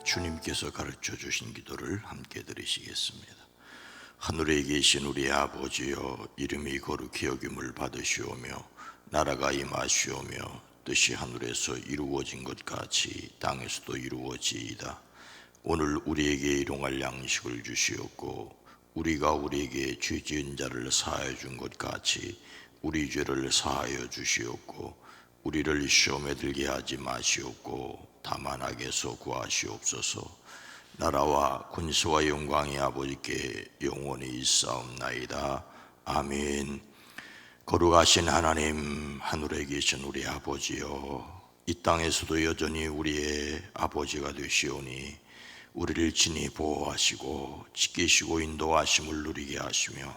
주님께서 가르쳐 주신 기도를 함께 드리시겠습니다. 하늘에 계신 우리 아버지여, 이름이 거룩히 여김을 받으시오며 나라가 임하시오며 뜻이 하늘에서 이루어진 것 같이 땅에서도 이루어지이다. 오늘 우리에게 일용할 양식을 주시옵고 우리가 우리에게 죄 지은 자를 사하여 준 것 같이 우리 죄를 사하여 주시옵고 우리를 시험에 들게 하지 마시옵고 다만 악에서 구하시옵소서. 나라와 권세와 영광이 아버지께 영원히 있사옵나이다. 아멘. 거룩하신 하나님, 하늘에 계신 우리 아버지여, 이 땅에서도 여전히 우리의 아버지가 되시오니 우리를 친히 보호하시고 지키시고 인도하심을 누리게 하시며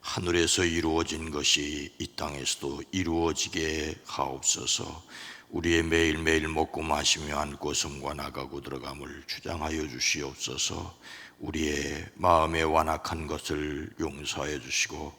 하늘에서 이루어진 것이 이 땅에서도 이루어지게 하옵소서. 우리의 매일매일 먹고 마시며 앉고 섬과 나가고 들어감을 주장하여 주시옵소서. 우리의 마음에 완악한 것을 용서하여 주시고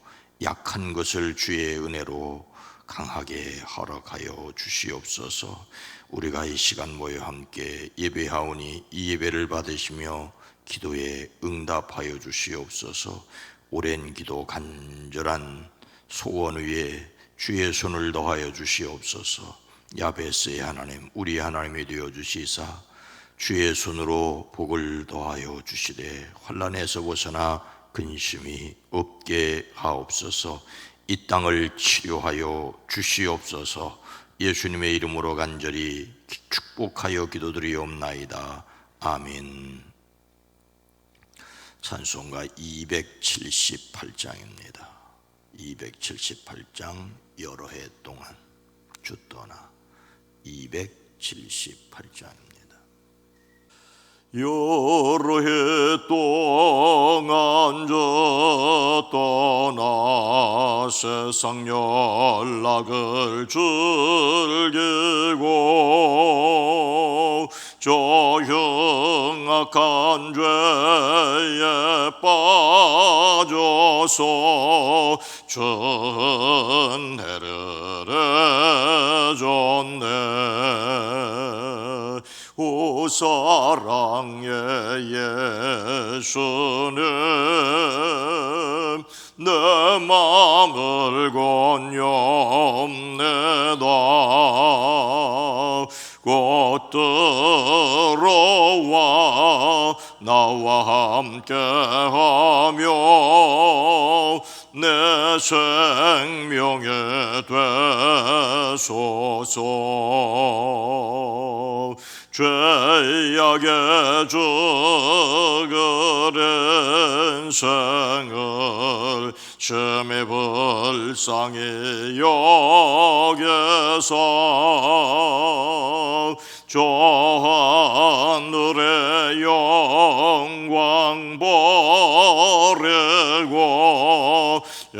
약한 것을 주의 은혜로 강하게 허락하여 주시옵소서. 우리가 이 시간 모여 함께 예배하오니 이 예배를 받으시며 기도에 응답하여 주시옵소서. 오랜 기도 간절한 소원 위에 주의 손을 더하여 주시옵소서. 야베스의 하나님, 우리 하나님이 되어 주시사 주의 손으로 복을 더하여 주시되 환난에서 벗어나 근심이 없게 하옵소서. 이 땅을 치료하여 주시옵소서. 예수님의 이름으로 간절히 축복하여 기도드리옵나이다. 아멘. 찬송가 278장입니다. 278장 여러 해 동안 주 떠나 278장입니다. 여러 해 동안 저 떠나 세상 연락을 즐기고 저 흉악한 죄에 빠져서 전해를 해줬네. 오 사랑의 예수님, 내 마음을 건염내다. 곧 들어와 나와 함께하며 내 생명에 되소서. 죄악에 죽을 인생을 심히 불쌍히 여겨서 저 하늘의 영광 버리고 이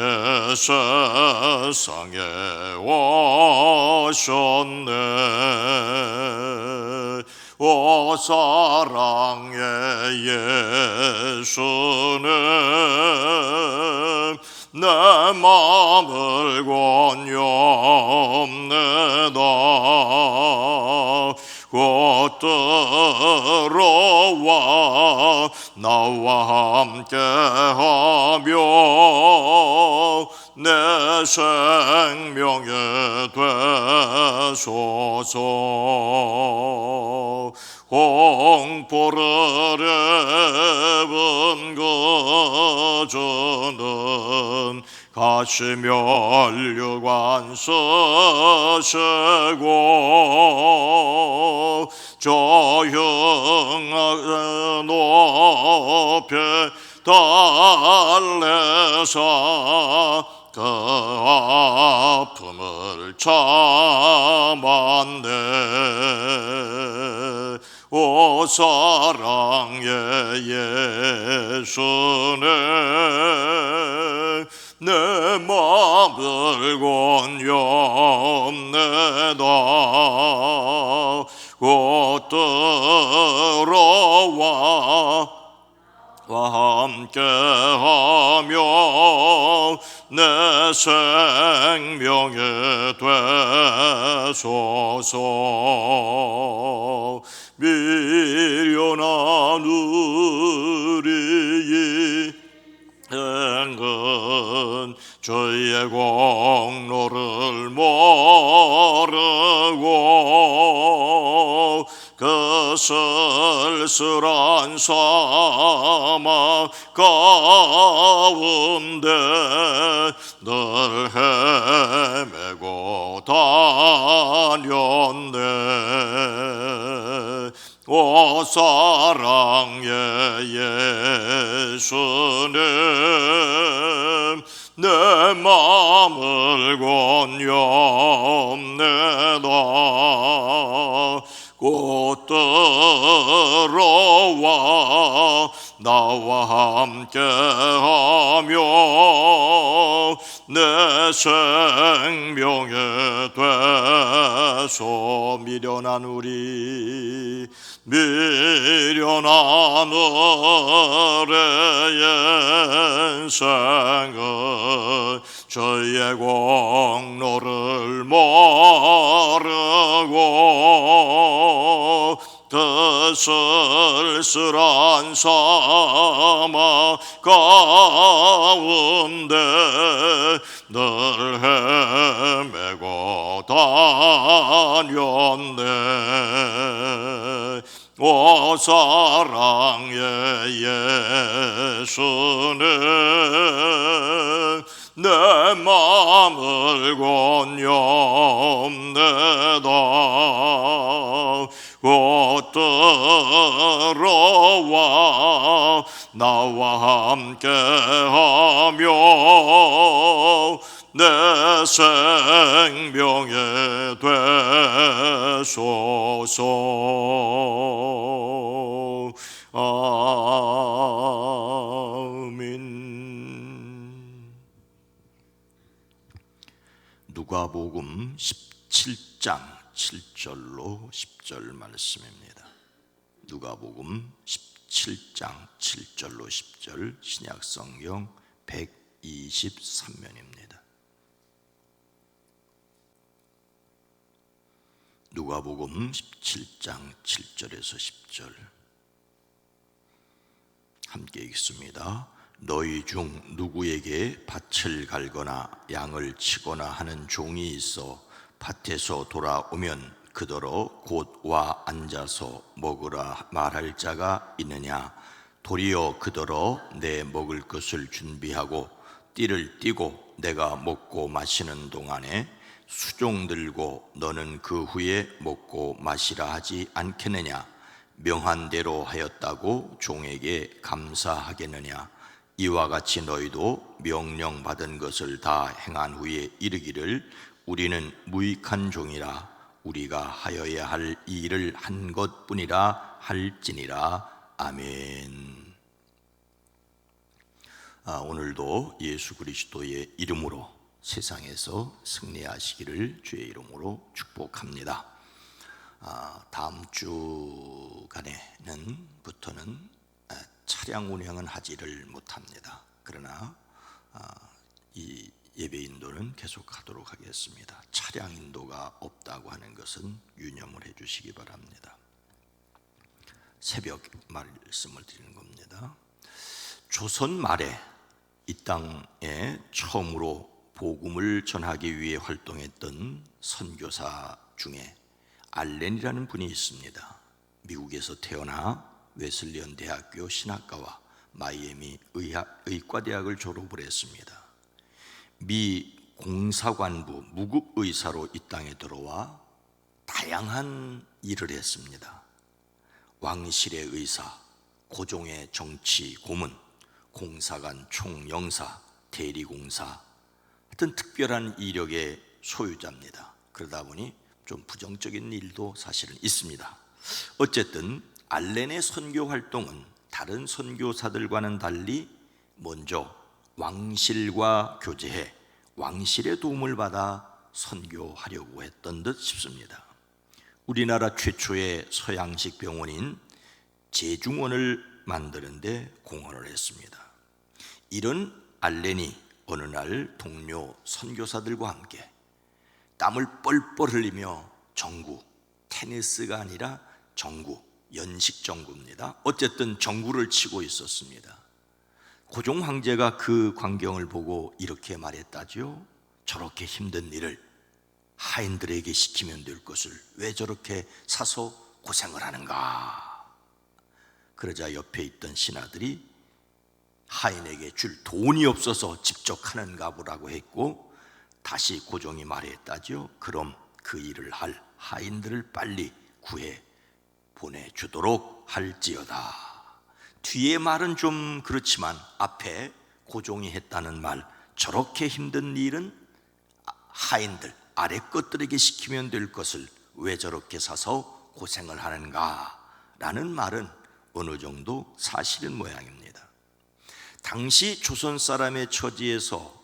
세상에 오셨네. 오 사랑의 예수님, 내 마음을 건염내다. 곧 들어와 나와 함께하며 내 생명에 되소서. 공포를 입은 그주는 가시면류관 쓰시고 저 흉악의 높이 달래사 그 아픔을 참았네. 오 사랑의 예수님, 내 마음을 건염내다. 곧 들어와 함께하며 내 생명에 되소서. 미련한 우리의 행은 저의 공로를 모르고 그 쓸쓸한 사막 가운데 늘 헤매고 다녔네. 오 사랑의 예수님, 내 맘을 권유합니다. 곧 들어와 나와 함께하며 내 생명의 되소. 미련한 우리, 미련한 우리의 인생은 저의 공로를 모르고 그 쓸쓸한 사막 가운데 늘 헤매고 다녔네. 오 사랑의 예수님, 내 맘을 권유합니다. 곧 들어와 나와 함께하며 내 생명의 되소서. 아멘. 누가복음 17장 7절로 10절 말씀입니다. 누가복음 17장 7절로 10절, 신약성경 123면입니다. 누가복음 17장 7절에서 10절 함께 읽습니다. 너희 중 누구에게 밭을 갈거나 양을 치거나 하는 종이 있어 밭에서 돌아오면 그더러 곧 와 앉아서 먹으라 말할 자가 있느냐? 도리어 그더러 내 먹을 것을 준비하고 띠를 띠고 내가 먹고 마시는 동안에 수종 들고 너는 그 후에 먹고 마시라 하지 않겠느냐? 명한 대로 하였다고 종에게 감사하겠느냐? 이와 같이 너희도 명령받은 것을 다 행한 후에 이르기를 우리는 무익한 종이라, 우리가 하여야 할 이 일을 한 것뿐이라 할지니라. 아멘. 오늘도 예수 그리스도의 이름으로 세상에서 승리하시기를 주의 이름으로 축복합니다. 다음 주간에부터는 차량 운행은 하지를 못합니다. 그러나 이 예배 인도는 계속하도록 하겠습니다. 차량 인도가 없다고 하는 것은 유념을 해주시기 바랍니다. 새벽 말씀을 드리는 겁니다. 조선 말에 이 땅에 처음으로 복음을 전하기 위해 활동했던 선교사 중에 알렌이라는 분이 있습니다. 미국에서 태어나 웨슬리언 대학교 신학과와 마이애미 의과대학을 졸업을 했습니다. 미 공사관부 무급의사로 이 땅에 들어와 다양한 일을 했습니다. 왕실의 의사, 고종의 정치 고문, 공사관 총영사, 대리공사, 하여튼 특별한 이력의 소유자입니다. 그러다 보니 좀 부정적인 일도 사실은 있습니다. 어쨌든 알렌의 선교 활동은 다른 선교사들과는 달리 먼저 왕실과 교제해 왕실의 도움을 받아 선교하려고 했던 듯 싶습니다. 우리나라 최초의 서양식 병원인 제중원을 만드는 데 공헌을 했습니다. 이런 알렌이 어느 날 동료 선교사들과 함께 땀을 뻘뻘 흘리며 전구, 테니스가 아니라 전구, 연식정구입니다. 어쨌든 정구를 치고 있었습니다. 고종 황제가 그 광경을 보고 이렇게 말했다지요. 저렇게 힘든 일을 하인들에게 시키면 될 것을 왜 저렇게 사서 고생을 하는가. 그러자 옆에 있던 신하들이 하인에게 줄 돈이 없어서 직접 하는가 보라고 했고, 다시 고종이 말했다죠. 그럼 그 일을 할 하인들을 빨리 구해 보내주도록 할지어다. 뒤에 말은 좀 그렇지만 앞에 고종이 했다는 말, 저렇게 힘든 일은 하인들 아래 것들에게 시키면 될 것을 왜 저렇게 사서 고생을 하는가 라는 말은 어느 정도 사실인 모양입니다. 당시 조선 사람의 처지에서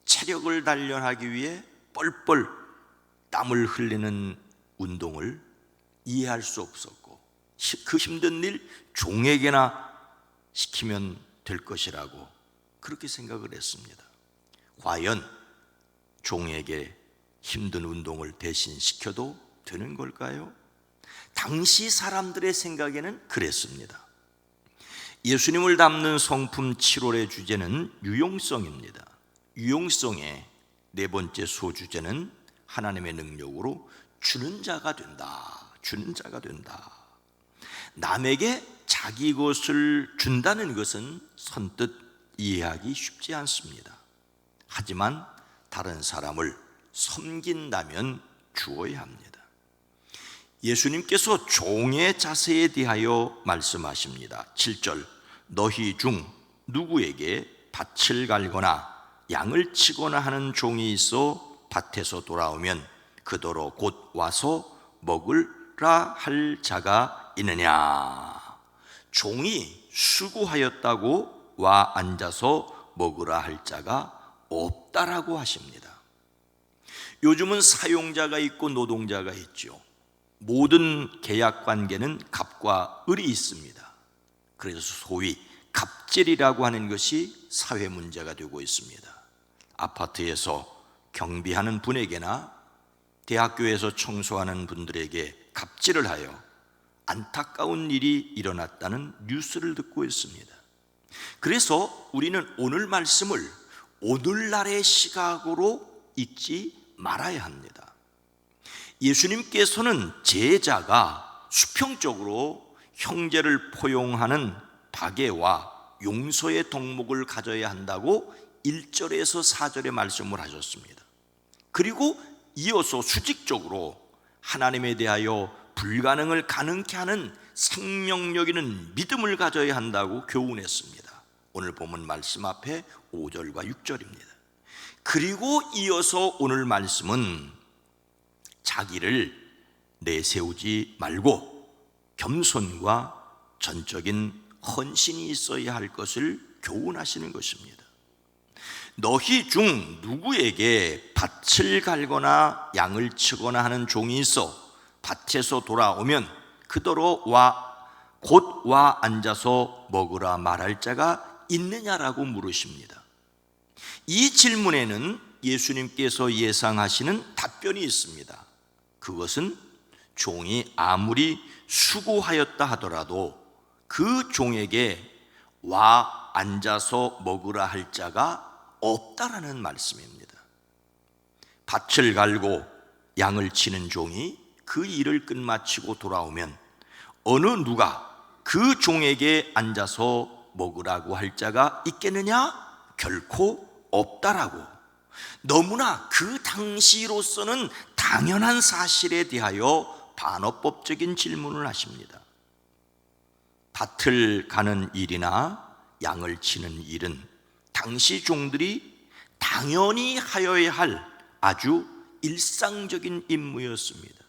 체력을 단련하기 위해 뻘뻘 땀을 흘리는 운동을 이해할 수 없었고, 그 힘든 일 종에게나 시키면 될 것이라고 그렇게 생각을 했습니다. 과연 종에게 힘든 운동을 대신 시켜도 되는 걸까요? 당시 사람들의 생각에는 그랬습니다. 예수님을 담는 성품 7월의 주제는 유용성입니다. 유용성의 네 번째 소주제는 하나님의 능력으로 주는 자가 된다. 주는 자가 된다. 남에게 자기 것을 준다는 것은 선뜻 이해하기 쉽지 않습니다. 하지만 다른 사람을 섬긴다면 주어야 합니다. 예수님께서 종의 자세에 대하여 말씀하십니다. 7절, 너희 중 누구에게 밭을 갈거나 양을 치거나 하는 종이 있어 밭에서 돌아오면 그더러 곧 와서 먹으라 할 자가 있느냐. 종이 수고하였다고 와 앉아서 먹으라 할 자가 없다라고 하십니다. 요즘은 사용자가 있고 노동자가 있죠. 모든 계약 관계는 갑과 을이 있습니다. 그래서 소위 갑질이라고 하는 것이 사회 문제가 되고 있습니다. 아파트에서 경비하는 분에게나 대학교에서 청소하는 분들에게 갑질을 하여 안타까운 일이 일어났다는 뉴스를 듣고 있습니다. 그래서 우리는 오늘 말씀을 오늘날의 시각으로 읽지 말아야 합니다. 예수님께서는 제자가 수평적으로 형제를 포용하는 박애와 용서의 덕목을 가져야 한다고 1절에서 4절의 말씀을 하셨습니다. 그리고 이어서 수직적으로 하나님에 대하여 불가능을 가능케 하는 생명력 있는 믿음을 가져야 한다고 교훈했습니다. 오늘 본문 말씀 앞에 5절과 6절입니다. 그리고 이어서 오늘 말씀은 자기를 내세우지 말고 겸손과 전적인 헌신이 있어야 할 것을 교훈하시는 것입니다. 너희 중 누구에게 밭을 갈거나 양을 치거나 하는 종이 있어 밭에서 돌아오면 그더러 곧 와 앉아서 먹으라 말할 자가 있느냐라고 물으십니다. 이 질문에는 예수님께서 예상하시는 답변이 있습니다. 그것은 종이 아무리 수고하였다 하더라도 그 종에게 와 앉아서 먹으라 할 자가 없다라는 말씀입니다. 밭을 갈고 양을 치는 종이 그 일을 끝마치고 돌아오면 어느 누가 그 종에게 앉아서 먹으라고 할 자가 있겠느냐? 결코 없다라고 너무나 그 당시로서는 당연한 사실에 대하여 반어법적인 질문을 하십니다. 밭을 가는 일이나 양을 치는 일은 당시 종들이 당연히 하여야 할 아주 일상적인 임무였습니다.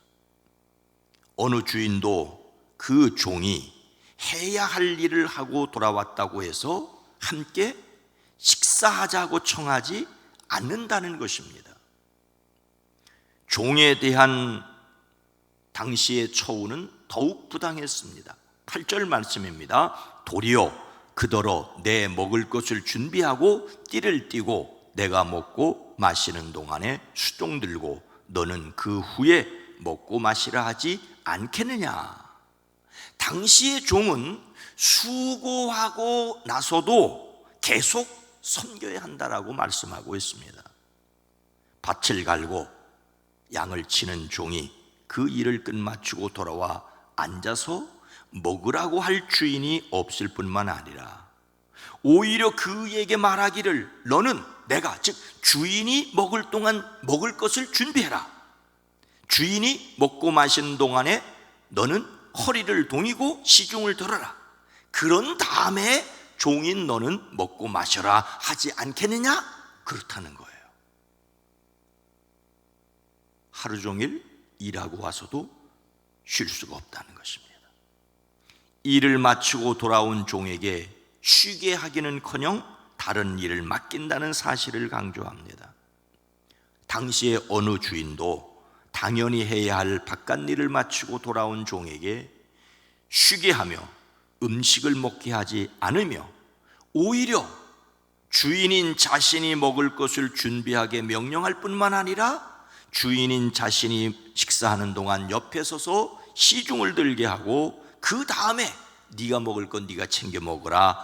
어느 주인도 그 종이 해야 할 일을 하고 돌아왔다고 해서 함께 식사하자고 청하지 않는다는 것입니다. 종에 대한 당시의 처우는 더욱 부당했습니다. 8절 말씀입니다. 도리어 그더러 내 먹을 것을 준비하고 띠를 띠고 내가 먹고 마시는 동안에 수종 들고 너는 그 후에 먹고 마시라 하지 않겠느냐. 당시의 종은 수고하고 나서도 계속 섬겨야 한다라고 말씀하고 있습니다. 밭을 갈고 양을 치는 종이 그 일을 끝마치고 돌아와 앉아서 먹으라고 할 주인이 없을 뿐만 아니라 오히려 그에게 말하기를 너는 내가 즉 주인이 먹을 동안 먹을 것을 준비해라. 주인이 먹고 마시는 동안에 너는 허리를 동이고 시중을 들어라. 그런 다음에 종인 너는 먹고 마셔라 하지 않겠느냐? 그렇다는 거예요. 하루 종일 일하고 와서도 쉴 수가 없다는 것입니다. 일을 마치고 돌아온 종에게 쉬게 하기는커녕 다른 일을 맡긴다는 사실을 강조합니다. 당시의 어느 주인도 당연히 해야 할 바깥 일을 마치고 돌아온 종에게 쉬게 하며 음식을 먹게 하지 않으며 오히려 주인인 자신이 먹을 것을 준비하게 명령할 뿐만 아니라 주인인 자신이 식사하는 동안 옆에 서서 시중을 들게 하고 그 다음에 네가 먹을 건 네가 챙겨 먹으라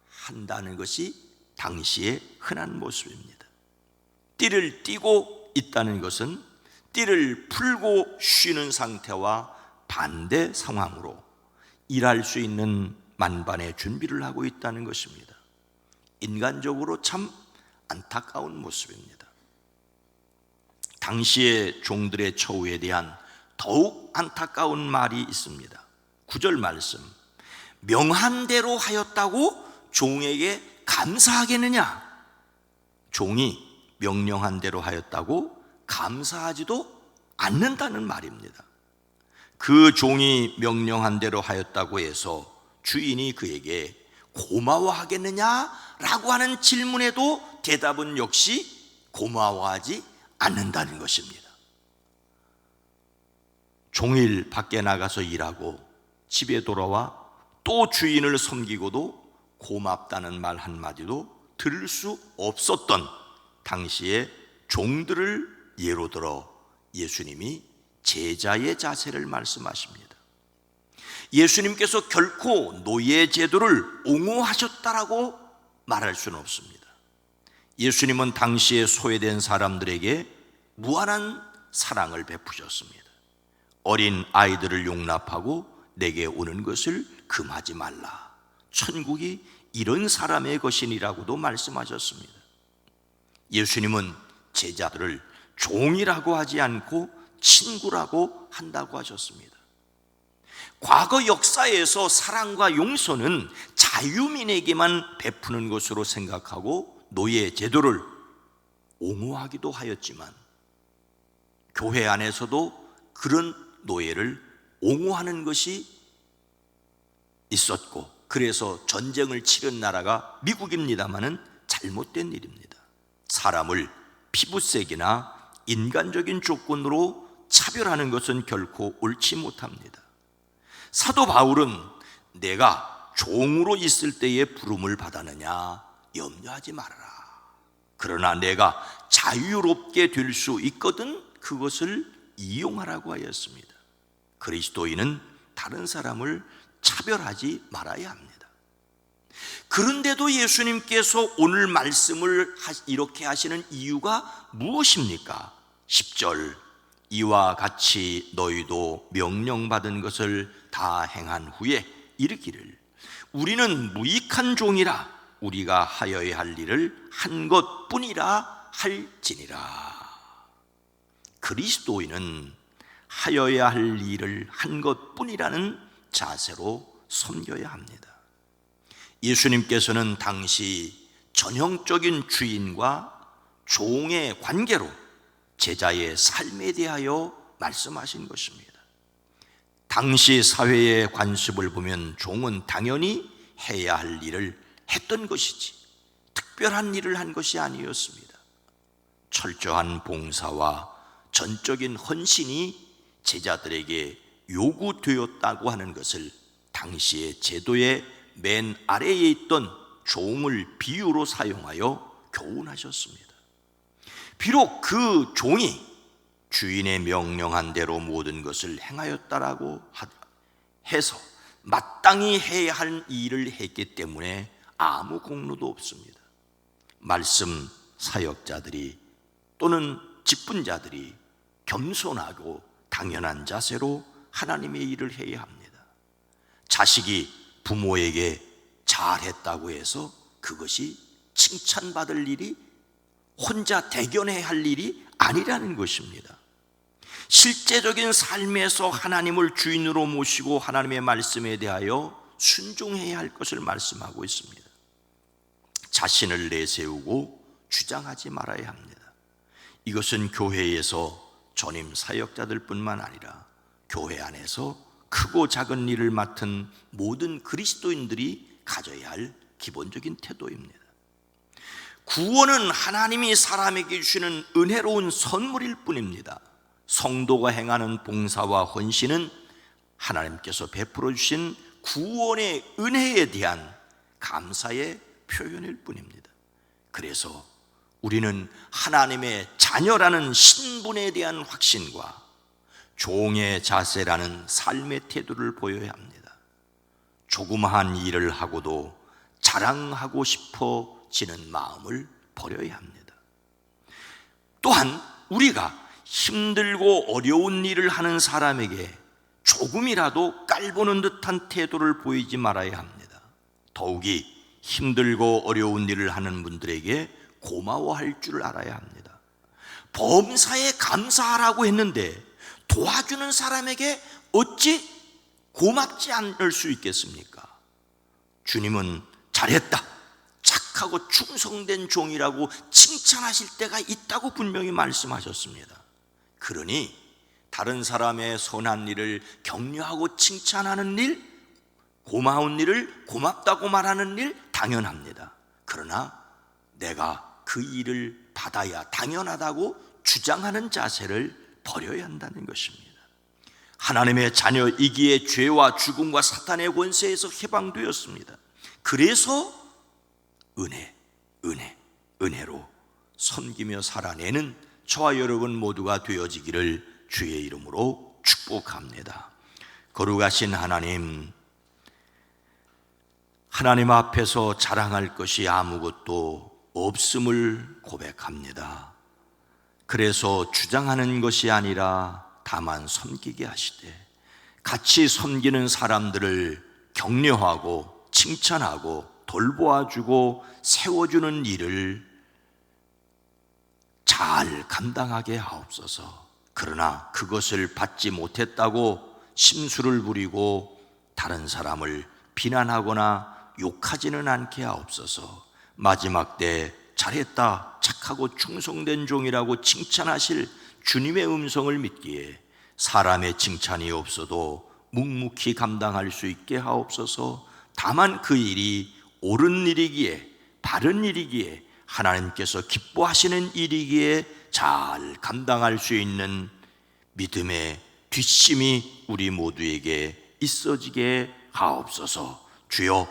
한다는 것이 당시의 흔한 모습입니다. 띠를 띠고 있다는 것은 띠를 풀고 쉬는 상태와 반대 상황으로 일할 수 있는 만반의 준비를 하고 있다는 것입니다. 인간적으로 참 안타까운 모습입니다. 당시의 종들의 처우에 대한 더욱 안타까운 말이 있습니다. 9절 말씀, 명한 대로 하였다고 종에게 감사하겠느냐? 종이 명령한 대로 하였다고 감사하지도 않는다는 말입니다. 그 종이 명령한 대로 하였다고 해서 주인이 그에게 고마워하겠느냐라고 하는 질문에도 대답은 역시 고마워하지 않는다는 것입니다. 종일 밖에 나가서 일하고 집에 돌아와 또 주인을 섬기고도 고맙다는 말 한마디도 들을 수 없었던 당시의 종들을 예로 들어 예수님이 제자의 자세를 말씀하십니다. 예수님께서 결코 노예 제도를 옹호하셨다라고 말할 수는 없습니다. 예수님은 당시에 소외된 사람들에게 무한한 사랑을 베푸셨습니다. 어린 아이들을 용납하고 내게 오는 것을 금하지 말라. 천국이 이런 사람의 것이니라고도 말씀하셨습니다. 예수님은 제자들을 종이라고 하지 않고 친구라고 한다고 하셨습니다. 과거 역사에서 사랑과 용서는 자유민에게만 베푸는 것으로 생각하고 노예 제도를 옹호하기도 하였지만 교회 안에서도 그런 노예를 옹호하는 것이 있었고 그래서 전쟁을 치른 나라가 미국입니다마는 잘못된 일입니다. 사람을 피부색이나 인간적인 조건으로 차별하는 것은 결코 옳지 못합니다. 사도 바울은 내가 종으로 있을 때에 부름을 받았느냐 염려하지 말아라. 그러나 내가 자유롭게 될 수 있거든 그것을 이용하라고 하였습니다. 그리스도인은 다른 사람을 차별하지 말아야 합니다. 그런데도 예수님께서 오늘 말씀을 이렇게 하시는 이유가 무엇입니까? 10절, 이와 같이 너희도 명령받은 것을 다 행한 후에 이르기를 우리는 무익한 종이라 우리가 하여야 할 일을 한 것뿐이라 할지니라. 그리스도인은 하여야 할 일을 한 것뿐이라는 자세로 섬겨야 합니다. 예수님께서는 당시 전형적인 주인과 종의 관계로 제자의 삶에 대하여 말씀하신 것입니다. 당시 사회의 관습을 보면 종은 당연히 해야 할 일을 했던 것이지 특별한 일을 한 것이 아니었습니다. 철저한 봉사와 전적인 헌신이 제자들에게 요구되었다고 하는 것을 당시의 제도의 맨 아래에 있던 종을 비유로 사용하여 교훈하셨습니다. 비록 그 종이 주인의 명령한 대로 모든 것을 행하였다라고 해서 마땅히 해야 할 일을 했기 때문에 아무 공로도 없습니다. 말씀 사역자들이 또는 직분자들이 겸손하고 당연한 자세로 하나님의 일을 해야 합니다. 자식이 부모에게 잘했다고 해서 그것이 칭찬받을 일이, 혼자 대견해야 할 일이 아니라는 것입니다. 실제적인 삶에서 하나님을 주인으로 모시고 하나님의 말씀에 대하여 순종해야 할 것을 말씀하고 있습니다. 자신을 내세우고 주장하지 말아야 합니다. 이것은 교회에서 전임 사역자들 뿐만 아니라 교회 안에서 크고 작은 일을 맡은 모든 그리스도인들이 가져야 할 기본적인 태도입니다. 구원은 하나님이 사람에게 주시는 은혜로운 선물일 뿐입니다. 성도가 행하는 봉사와 헌신은 하나님께서 베풀어 주신 구원의 은혜에 대한 감사의 표현일 뿐입니다. 그래서 우리는 하나님의 자녀라는 신분에 대한 확신과 종의 자세라는 삶의 태도를 보여야 합니다. 조그마한 일을 하고도 자랑하고 싶어지는 마음을 버려야 합니다. 또한 우리가 힘들고 어려운 일을 하는 사람에게 조금이라도 깔보는 듯한 태도를 보이지 말아야 합니다. 더욱이 힘들고 어려운 일을 하는 분들에게 고마워할 줄 알아야 합니다. 범사에 감사하라고 했는데 도와주는 사람에게 어찌 고맙지 않을 수 있겠습니까? 주님은 잘했다, 착하고 충성된 종이라고 칭찬하실 때가 있다고 분명히 말씀하셨습니다. 그러니 다른 사람의 선한 일을 격려하고 칭찬하는 일, 고마운 일을 고맙다고 말하는 일 당연합니다. 그러나 내가 그 일을 받아야 당연하다고 주장하는 자세를 버려야 한다는 것입니다. 하나님의 자녀이기에 죄와 죽음과 사탄의 권세에서 해방되었습니다. 그래서 은혜로 섬기며 살아내는 저와 여러분 모두가 되어지기를 주의 이름으로 축복합니다. 거룩하신 하나님 앞에서 자랑할 것이 아무것도 없음을 고백합니다. 그래서 주장하는 것이 아니라 다만 섬기게 하시되, 같이 섬기는 사람들을 격려하고 칭찬하고 돌보아주고 세워주는 일을 잘 감당하게 하옵소서. 그러나 그것을 받지 못했다고 심술을 부리고 다른 사람을 비난하거나 욕하지는 않게 하옵소서. 마지막 때 잘했다, 착하고 충성된 종이라고 칭찬하실 주님의 음성을 믿기에 사람의 칭찬이 없어도 묵묵히 감당할 수 있게 하옵소서. 다만 그 일이 옳은 일이기에, 바른 일이기에, 하나님께서 기뻐하시는 일이기에 잘 감당할 수 있는 믿음의 뒷심이 우리 모두에게 있어지게 하옵소서. 주여,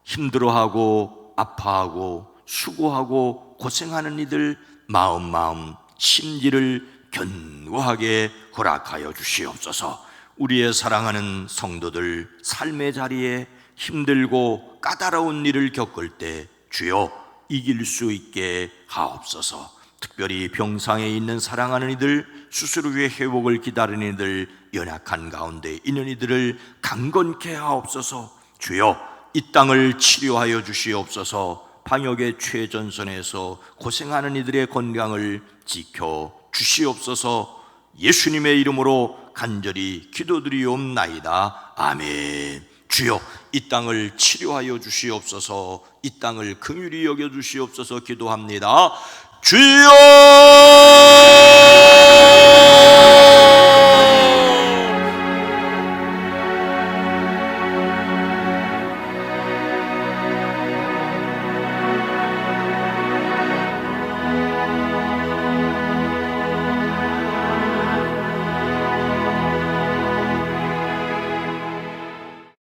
힘들어하고 아파하고 수고하고 고생하는 이들 마음 심지를 견고하게 허락하여 주시옵소서. 우리의 사랑하는 성도들 삶의 자리에 힘들고 까다로운 일을 겪을 때 주여 이길 수 있게 하옵소서. 특별히 병상에 있는 사랑하는 이들, 수술 후에 회복을 기다리는 이들, 연약한 가운데 있는 이들을 강건케 하옵소서. 주여 이 땅을 치료하여 주시옵소서. 방역의 최전선에서 고생하는 이들의 건강을 지켜 주시옵소서. 예수님의 이름으로 간절히 기도드리옵나이다. 아멘. 주여 이 땅을 치료하여 주시옵소서. 이 땅을 긍휼히 여겨 주시옵소서. 기도합니다. 주여